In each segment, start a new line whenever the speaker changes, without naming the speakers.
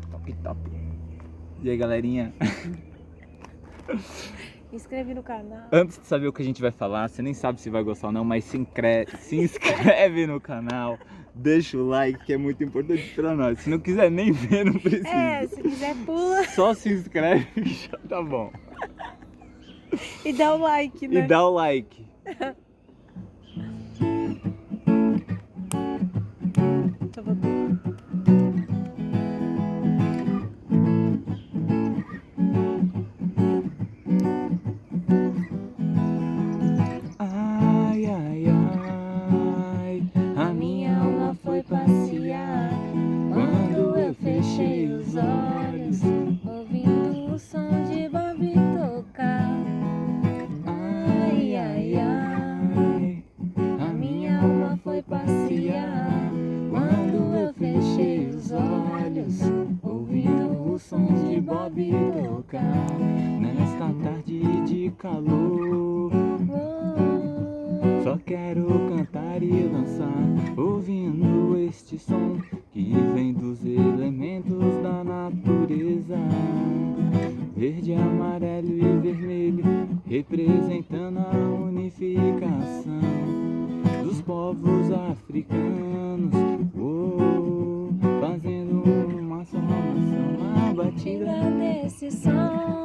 top, top, top. E aí, galerinha?
Inscreve no canal.
Antes de saber o que a gente vai falar, você nem sabe se vai gostar ou não, mas se inscreve no canal, deixa o like, que é muito importante pra nós. Se não quiser nem ver, não precisa.
É, se quiser pula.
Só se inscreve e já tá bom.
E dá o like, né?
E dá o like.
Só vou ter.
Ai, ai, ai, a minha alma foi passear quando eu fechei os olhos,
ouvindo o som de Bob tocar. Ai, ai, ai,
a minha alma foi passear quando eu fechei os olhos, ouvindo o som de Bob tocar. Nesta tarde de calor, só quero cantar e dançar, ouvindo este som que vem dos elementos da natureza. Verde, amarelo e vermelho, representando a unificação dos povos africanos, fazendo uma só nação, a batida
desse som.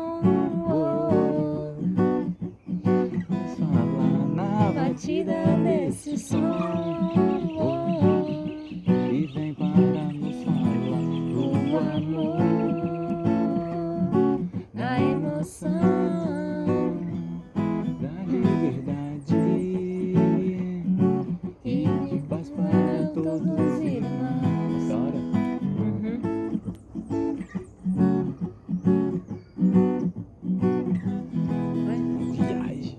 Batida desse som
e vem para nos falar
do amor, da emoção,
da liberdade
e de paz para todos os irmãos.
Bora. Viagem.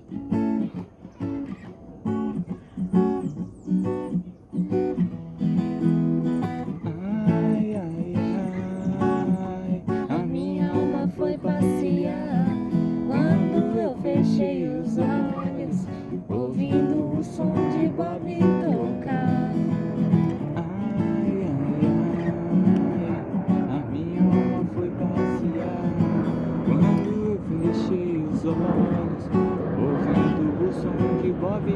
Ai, ai, ai, a minha alma foi passear
Quando eu fechei os olhos, ouvindo o som de Bob tocar.
Ai, ai, ai, a minha alma foi passear quando eu fechei os olhos, ouvindo o som de Bob